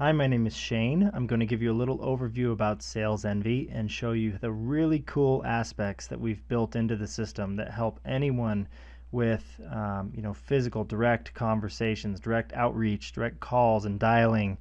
Hi, my name is Shane. I'm going to give you a little overview about SalesEnvy and show you the really cool aspects that we've built into the system that help anyone with physical direct conversations, direct outreach, direct calls and dialing,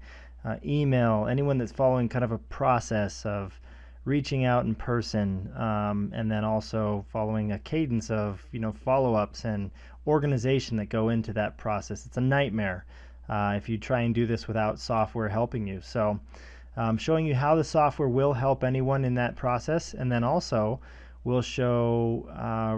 email, anyone that's following kind of a process of reaching out in person, and then also following a cadence of follow-ups and organization that go into that process. It's a nightmare if you try and do this without software helping you. So showing you how the software will help anyone in that process, and then also we'll show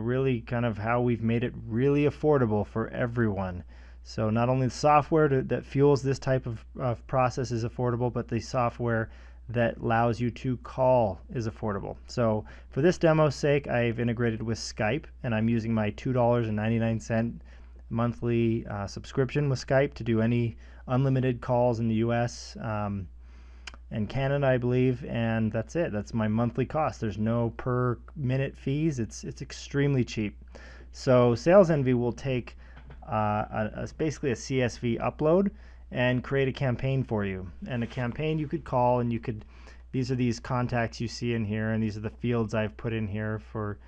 really kind of how we've made it really affordable for everyone. So not only the software that fuels this type of process is affordable, but the software that allows you to call is affordable. So for this demo's sake, I've integrated with Skype, and I'm using my $2.99 monthly subscription with Skype to do any unlimited calls in the US and Canada, I believe, and that's it. That's my monthly cost. There's no per minute fees. It's extremely cheap. So SalesEnvy will take basically a CSV upload and create a campaign for you. And a campaign you could call, and these are these contacts you see in here, and these are the fields I've put in here for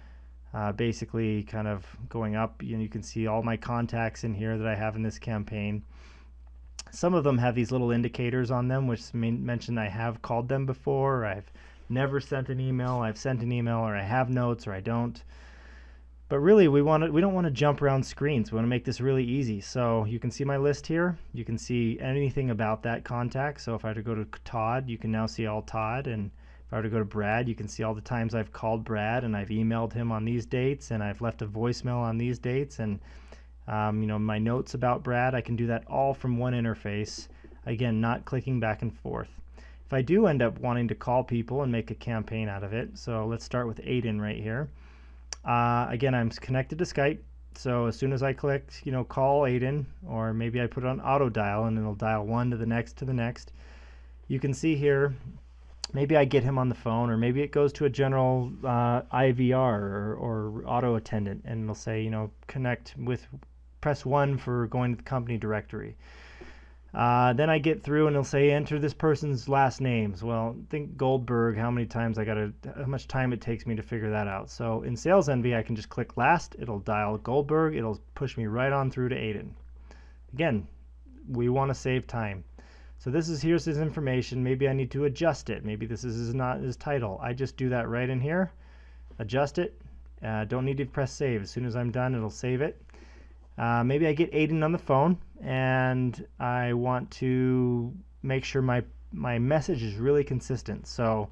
basically kind of going up. You can see all my contacts in here that I have in this campaign. Some of them have these little indicators on them which mention I have called them before, or I've never sent an email, I've sent an email, or I have notes, or I don't. But really we don't want to jump around screens. We want to make this really easy. So you can see my list here. You can see anything about that contact. So if I were to go to Todd, you can now see all Todd, and if I were to go to Brad, you can see all the times I've called Brad, and I've emailed him on these dates, and I've left a voicemail on these dates, and my notes about Brad. I can do that all from one interface. Again, not clicking back and forth. If I do end up wanting to call people and make a campaign out of it, so let's start with Aiden right here. Again, I'm connected to Skype, so as soon as I click, call Aiden, or maybe I put it on auto dial and it'll dial one to the next, you can see here, maybe I get him on the phone, or maybe it goes to a general IVR or auto attendant, and it'll say, connect with, press 1 for going to the company directory. Then I get through and it'll say enter this person's last names. Well, think Goldberg, how much time it takes me to figure that out. So in SalesEnvy, I can just click last, it'll dial Goldberg, it'll push me right on through to Aiden. Again, we want to save time. So here's his information. Maybe I need to adjust it. Maybe this is not his title. I just do that right in here, adjust it. Don't need to press save. As soon as I'm done, it'll save it. Maybe I get Aiden on the phone and I want to make sure my message is really consistent. So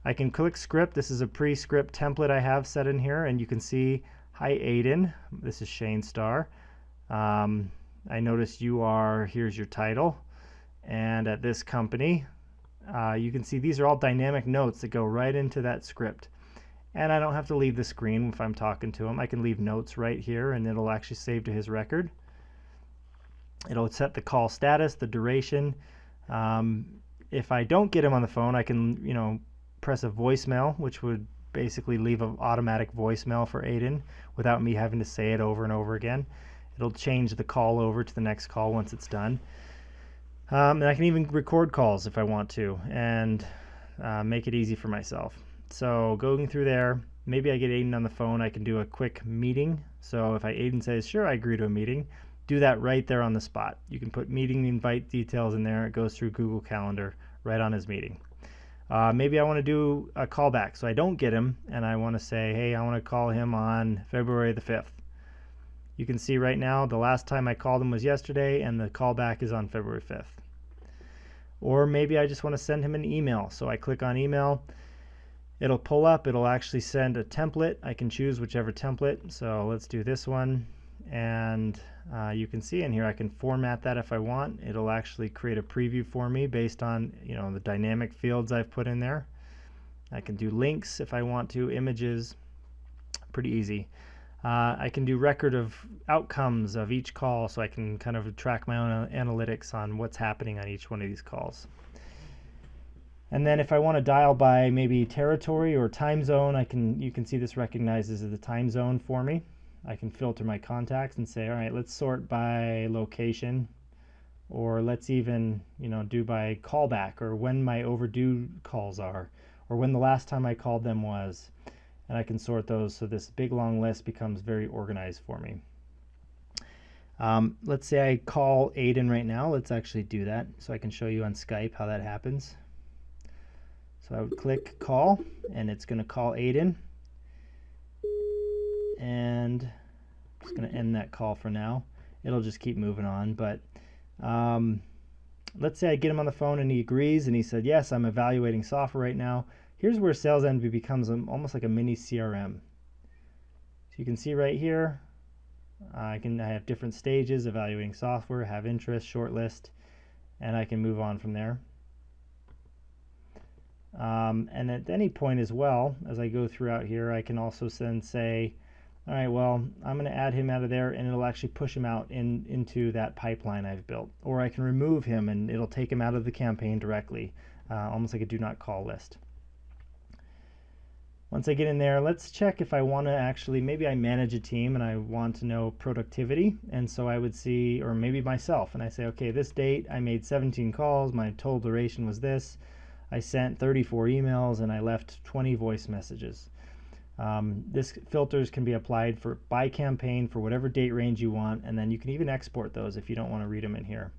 I can click script. This is a pre-script template I have set in here, and you can see, hi Aiden, this is Shane Starr. I notice here's your title, and at this company, you can see these are all dynamic notes that go right into that script. And I don't have to leave the screen if I'm talking to him. I can leave notes right here, and it'll actually save to his record. It'll set the call status, the duration. If I don't get him on the phone, I can press a voicemail, which would basically leave an automatic voicemail for Aiden without me having to say it over and over again. It'll change the call over to the next call once it's done. And I can even record calls if I want to, and make it easy for myself. So going through there, maybe I get Aiden on the phone, I can do a quick meeting. So if Aiden says, sure, I agree to a meeting, do that right there on the spot. You can put meeting invite details in there. It goes through Google Calendar right on his meeting. Maybe I want to do a callback, so I don't get him, and I want to say, hey, I want to call him on February the 5th. You can see right now, the last time I called him was yesterday, and the callback is on February 5th. Or maybe I just want to send him an email. So I click on email. It'll pull up, it'll actually send a template. I can choose whichever template. So let's do this one. And you can see in here I can format that if I want. It'll actually create a preview for me based on the dynamic fields I've put in there. I can do links if I want to, images, pretty easy. I can do record of outcomes of each call, so I can kind of track my own analytics on what's happening on each one of these calls. And then if I want to dial by maybe territory or time zone, you can see this recognizes the time zone for me. I can filter my contacts and say, all right, let's sort by location or let's even, do by callback, or when my overdue calls are, or when the last time I called them was. And I can sort those so this big long list becomes very organized for me. Let's say I call Aiden right now. Let's actually do that so I can show you on Skype how that happens. So I would click call, and it's going to call Aiden. And I'm just going to end that call for now. It'll just keep moving on. But let's say I get him on the phone and he agrees and he said, yes, I'm evaluating software right now. Here's where SalesEnvy becomes almost like a mini CRM. So you can see right here, I have different stages: evaluating software, have interest, shortlist, and I can move on from there. And at any point as well, as I go throughout here, I can also then say, all right, well, I'm going to add him out of there, and it'll actually push him out into that pipeline I've built. Or I can remove him, and it'll take him out of the campaign directly, almost like a do not call list. Once I get in there, let's check if I want to actually, maybe I manage a team and I want to know productivity. And so I would see, or maybe myself, and I say, okay, this date I made 17 calls, my total duration was this, I sent 34 emails, and I left 20 voice messages. This filters can be applied by campaign for whatever date range you want, and then you can even export those if you don't want to read them in here.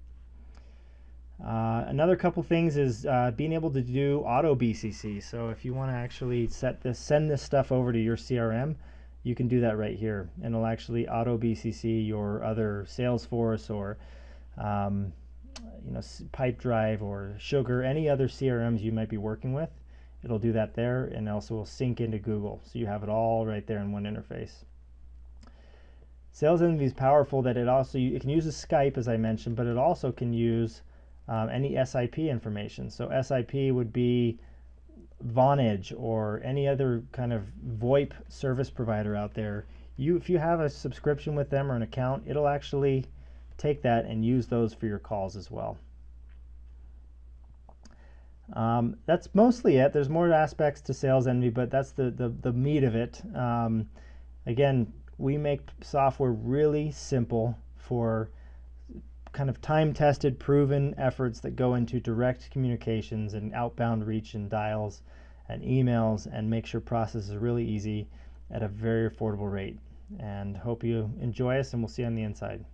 Another couple things is being able to do auto BCC. So if you want to actually send this stuff over to your CRM, you can do that right here, and it'll actually auto BCC your other Salesforce or Pipedrive or Sugar, any other CRMs you might be working with. It'll do that there, and also will sync into Google, so you have it all right there in one interface. SalesEnvy is powerful that it can use a Skype, as I mentioned, but it also can use any SIP information. So SIP would be Vonage or any other kind of VoIP service provider out there. If you have a subscription with them or an account, it'll actually take that and use those for your calls as well. That's mostly it. There's more aspects to SalesEnvy, but that's the meat of it. Again, we make software really simple for kind of time-tested, proven efforts that go into direct communications and outbound reach and dials and emails, and make sure process is really easy at a very affordable rate. And hope you enjoy us, and we'll see you on the inside.